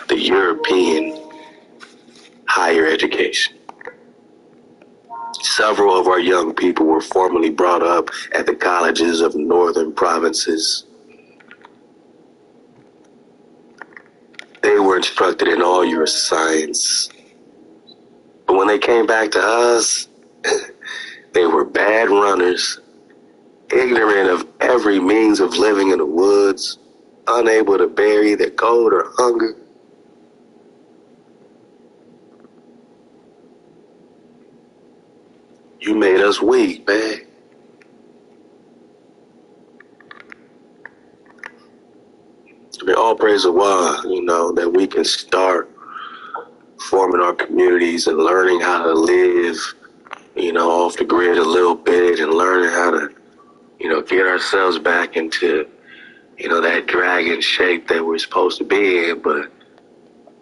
the European higher education. Several of our young people were formerly brought up at the colleges of northern provinces. They were instructed in all your science. But when they came back to us, they were bad runners, ignorant of every means of living in the woods, unable to bear either cold or hunger. You made us weak, man. I mean, all praise to Allah, that we can start forming our communities and learning how to live, off the grid a little bit and learning how to, get ourselves back into, that dragon shape that we're supposed to be in. But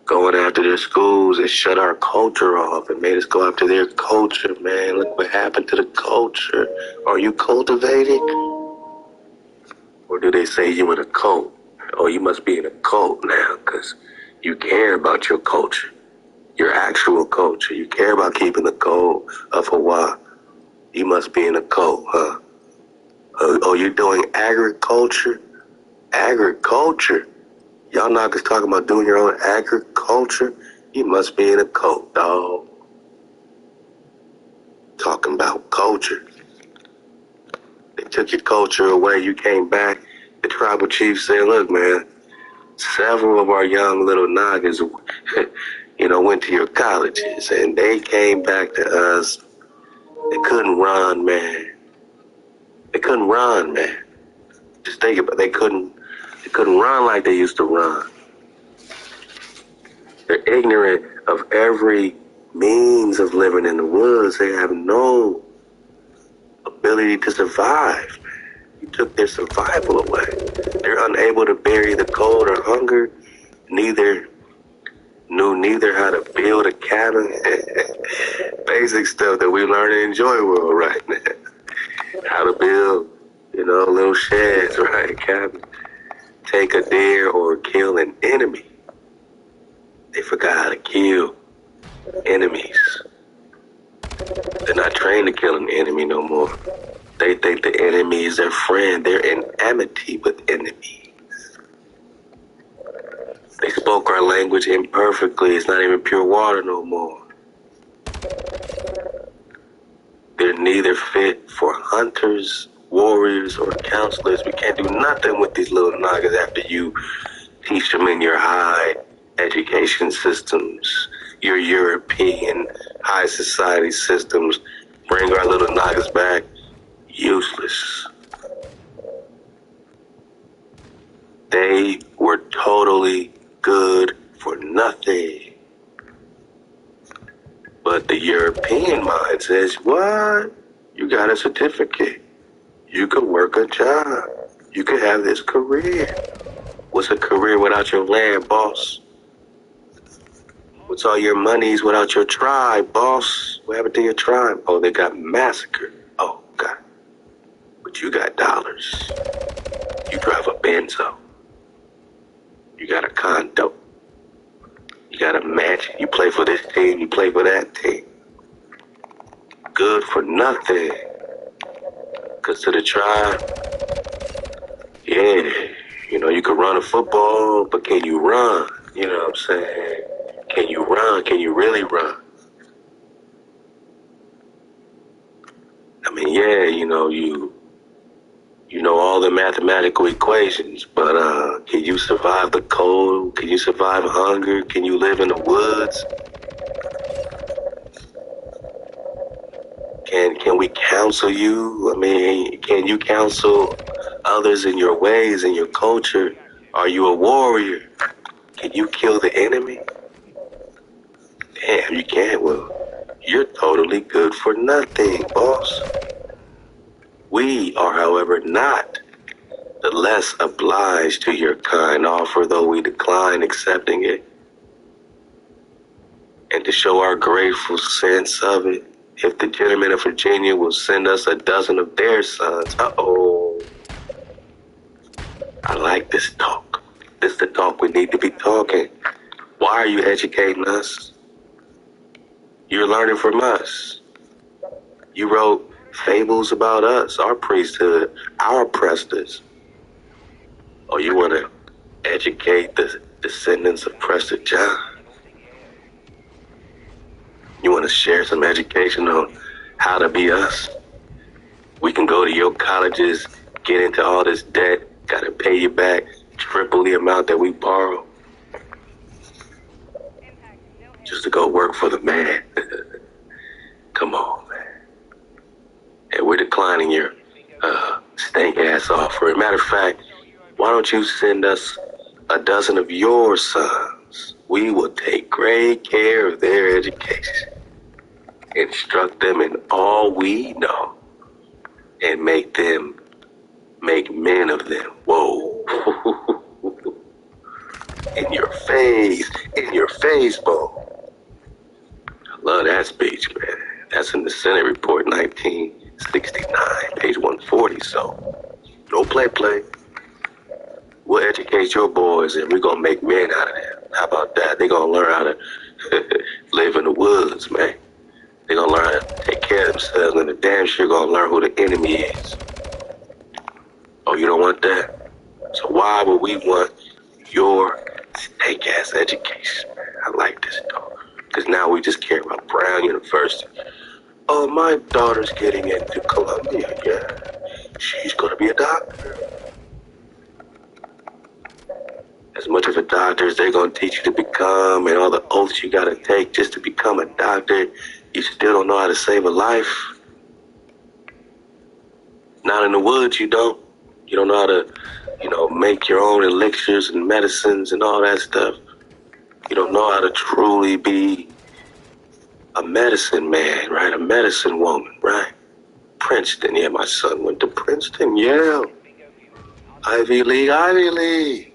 going after their schools and shut our culture off and made us go after their culture, man. Look what happened to the culture. Are you cultivating? Or do they say you in a cult? Oh, you must be in a cult now because you care about your culture, your actual culture. You care about keeping the code of Hawaii. You must be in a cult, huh? Oh, you're doing agriculture? Agriculture? Y'all knockers talking about doing your own agriculture? You must be in a cult, dog. Talking about culture. They took your culture away. You came back. The tribal chief said, look, man, several of our young little Nagas, went to your colleges and they came back to us. They couldn't run, man. They couldn't run, man. Just think about it. They couldn't run like they used to run. They're ignorant of every means of living in the woods. They have no ability to survive. You took their survival away. They're unable to bear either cold or hunger. Knew neither how to build a cabin. Basic stuff that we learn to enjoy world right now. How to build, little sheds, right? Cabin. Take a deer or kill an enemy. They forgot how to kill enemies. They're not trained to kill an enemy no more. They think the enemy is their friend. They're in amity with enemies. They spoke our language imperfectly. It's not even pure water no more. They're neither fit for hunters, warriors, or counselors. We can't do nothing with these little Nagas after you teach them in your high education systems, your European high society systems. Bring our little Nagas back. Useless. They were totally good for nothing. But the European mind says, what? You got a certificate. You could work a job. You could have this career. What's a career without your land, boss? What's all your monies without your tribe, boss? What happened to your tribe? Oh, they got massacred. Oh, God. But you got dollars. You drive a Benzo. You got a condo. You got a mansion. You play for this team. You play for that team. Good for nothing. Because to the tribe, yeah, you can run a football, but can you run? You know what I'm saying? Can you run? Can you really run? I mean, yeah, you know all the mathematical equations, but can you survive the cold? Can you survive hunger? Can you live in the woods? Can we counsel you? I mean, can you counsel others in your ways, in your culture? Are you a warrior? Can you kill the enemy? Damn, you can't. Well, you're totally good for nothing, boss. We are, however, not the less obliged to your kind offer, though we decline accepting it. And to show our grateful sense of it, if the gentlemen of Virginia will send us a dozen of their sons, I like this talk. This is the talk we need to be talking. Why are you educating us? You're learning from us. You wrote fables about us, our priesthood, our oppressors. Or you want to educate the descendants of Prester John? You want to share some education on how to be us? We can go to your colleges, get into all this debt, got to pay you back triple the amount that we borrow just to go work for the man. Come on, man. And we're declining your stank ass offer. Matter of fact, why don't you send us a dozen of your sons? We will take great care of their education, instruct them in all we know, and make men of them. Whoa. In your face, Bo. I love that speech, man. That's in the Senate Report 1969, page 140, so no play. We'll educate your boys and we're gonna make men out of them. How about that? They're gonna learn how to live in the woods, man. They're gonna learn how to take care of themselves, and they're damn sure gonna learn who the enemy is. Oh, you don't want that? So why would we want your snake ass education, man? I like this though. Because now we just care about Brown University. Oh, my daughter's getting into Columbia, yeah. She's gonna be a doctor. As much of a doctor as they're gonna teach you to become and all the oaths you gotta take just to become a doctor, you still don't know how to save a life. Not in the woods, you don't. You don't know how to, make your own elixirs and medicines and all that stuff. You don't know how to truly be a medicine man, right? A medicine woman, right? Princeton, yeah, my son went to Princeton, yeah. Ivy League.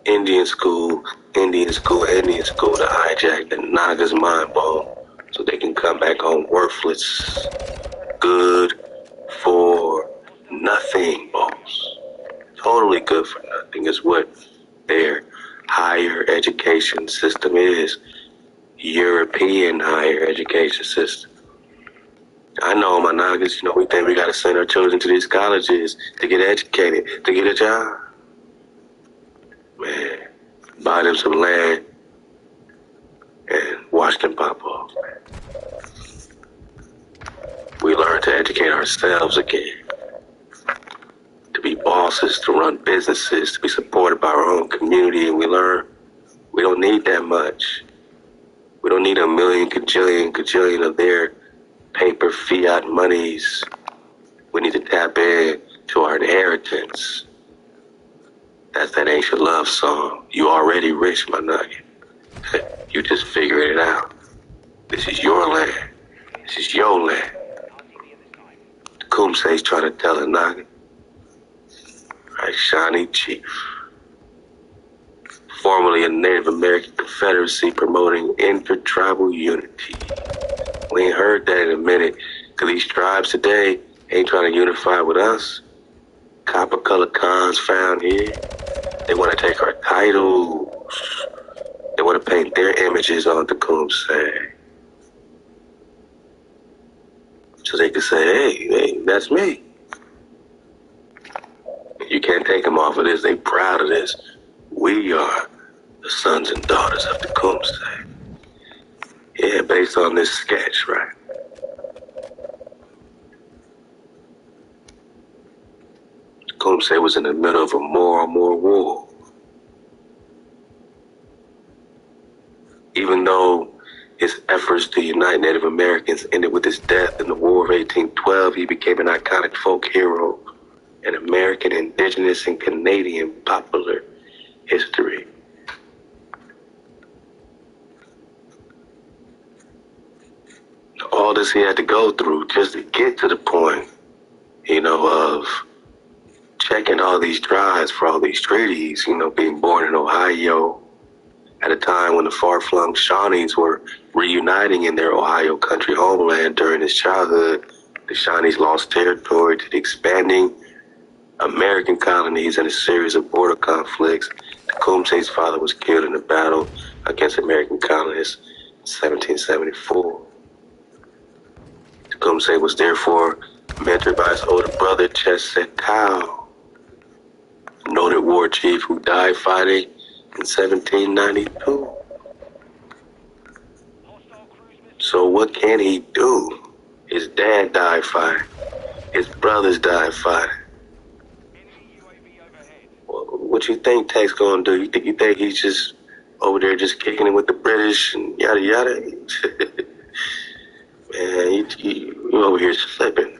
Indian school to hijack the Naga's mind bone so they can come back home worthless, good for nothing, boss. Totally good for nothing is what their higher education system is. European higher education system. I know my Nagas, we think we got to send our children to these colleges to get educated, to get a job. Man, buy them some land and watch them pop off, man. We learn to educate ourselves again. To be bosses, to run businesses, to be supported by our own community, and we learn we don't need that much. We don't need a million, cajillion of their paper fiat monies. We need to tap in to our inheritance. That's that ancient love song. You already rich, my nugget. You just figured it out. This is your land. This is your land. The Kumse's trying to tell a nugget. Right, Shawnee Chief. Formerly a Native American Confederacy promoting intertribal unity. We ain't heard that in a minute, because these tribes today ain't trying to unify with us. Copper-colored cons found here. They want to take our titles. They want to paint their images on the Kumse. So they can say, hey, that's me. You can't take them off of this. They proud of this. We are the sons and daughters of the Kumse. Yeah, based on this sketch, right? The Kumse was in the middle of a more war. Even though his efforts to unite Native Americans ended with his death in the War of 1812, he became an iconic folk hero in American, Indigenous, and Canadian popular history. All this he had to go through just to get to the point, of checking all these drives for all these treaties, being born in Ohio at a time when the far-flung Shawnees were reuniting in their Ohio country homeland during his childhood. The Shawnees lost territory to the expanding American colonies and a series of border conflicts. The Tecumseh's father was killed in a battle against American colonists in 1774. Tecumseh was therefore mentored by his older brother, Chesetao, a noted war chief who died fighting in 1792. So what can he do? His dad died fighting. His brothers died fighting. What you think Tech's gonna do? You think he's just over there just kicking it with the British and yada yada? Man, you over here slipping.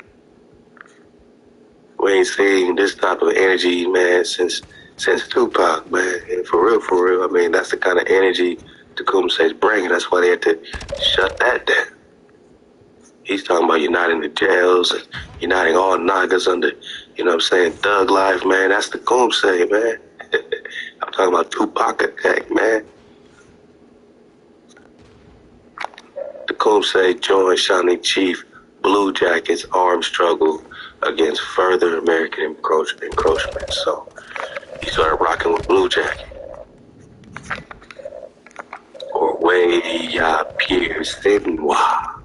We ain't seen this type of energy, man, since Tupac, man. And for real, I mean, that's the kind of energy Tecumseh's bringing. That's why they had to shut that down. He's talking about uniting the jails and uniting all Nagas under, thug life, man. That's Tecumseh, man. I'm talking about Tupac attack, man. Tecumseh joined Shawnee Chief Blue Jacket's armed struggle against further American encroachment. So he started rocking with Blue Jacket. Or Weya Pierre Senois,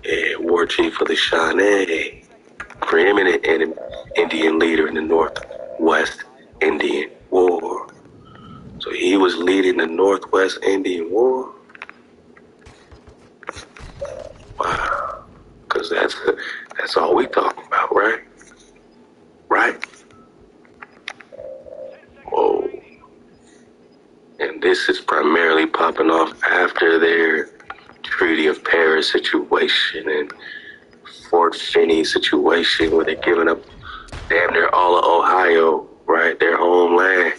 a war chief of the Shawnee, preeminent Indian leader in the Northwest Indian War. So he was leading the Northwest Indian War. Wow, because that's all we talking about, right? Right? Whoa. And this is primarily popping off after their Treaty of Paris situation and Fort Finney situation where they're giving up damn near all of Ohio, right? Their homeland.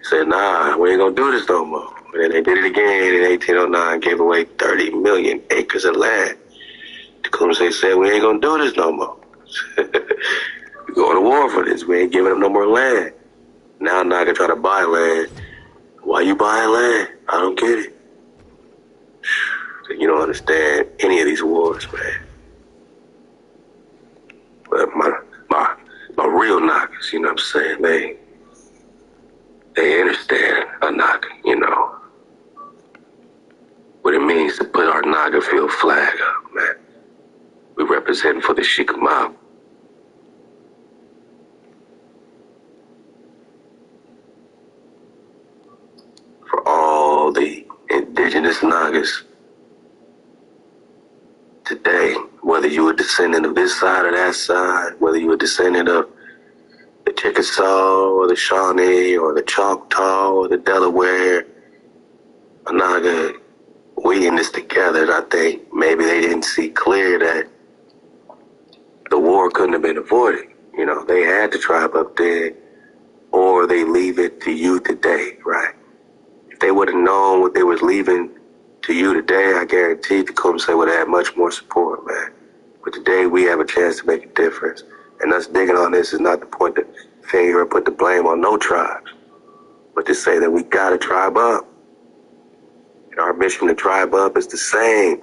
Said, nah, we ain't gonna do this no more. And then they did it again in 1809, gave away 30 million acres of land. Tecumseh said, we ain't gonna do this no more. We're going to war for this. We ain't giving up no more land. Now Naga try to buy land. Why you buying land? I don't get it. You don't understand any of these wars, man. But my real Nagas, you know what I'm saying? They understand a Naga, what it means to put our Naga field flag up, man. We represent for the Chickamauga. For all the indigenous Nagas today, whether you were descendant of this side or that side, whether you were descendant of the Chickasaw or the Shawnee or the Choctaw or the Delaware, Naga, we in this together. And I think maybe they didn't see clear that the war couldn't have been avoided. They had the tribe up there, or they leave it to you today, right? If they would have known what they was leaving to you today, I guarantee Tecumseh would have had much more support, man. But today we have a chance to make a difference. And us digging on this is not to point the finger or put the blame on no tribes, but to say that we got to tribe up. And our mission to tribe up is the same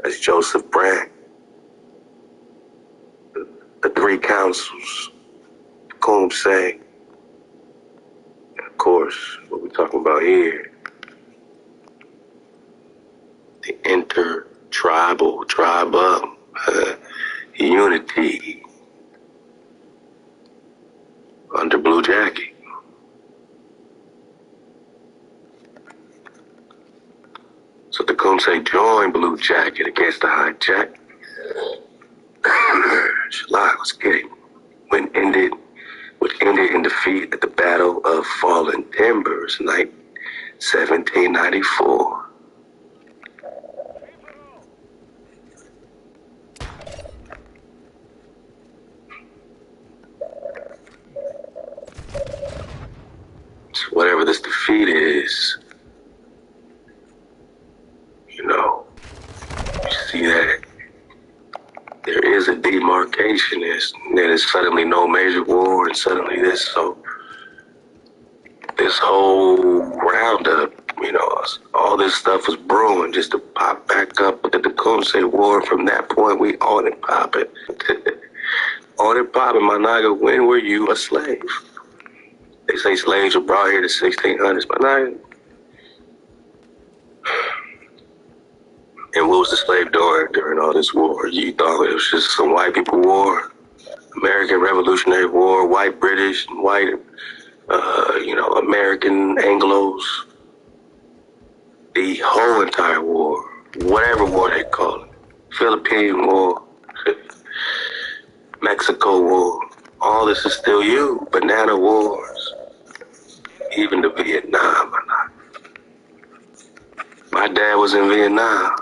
as Joseph Brant, the three councils, Tecumseh, and of course, what we're talking about here, the inter-tribal, tribe up, unity under Blue Jacket. So Tecumseh joined Blue Jacket against the hijack. July, let's get it. Which ended in defeat at the Battle of Fallen Timbers, 1794. So whatever this defeat is, you see that there is a demarcation. There's suddenly no major war, and suddenly this whole roundup, all this stuff was brewing just to pop back up with the Tecumseh War. From that point, we on and popping. On it popping, my nigga, when were you a slave? They say slaves were brought here to 1600s, my nigga. And what was the slave doing during all this war? You thought it was just some white people war? American Revolutionary War, white British, white, American Anglos. The whole entire war, whatever war they call it. Philippine War, Mexico War. All this is still you. Banana wars. Even the Vietnam. My dad was in Vietnam.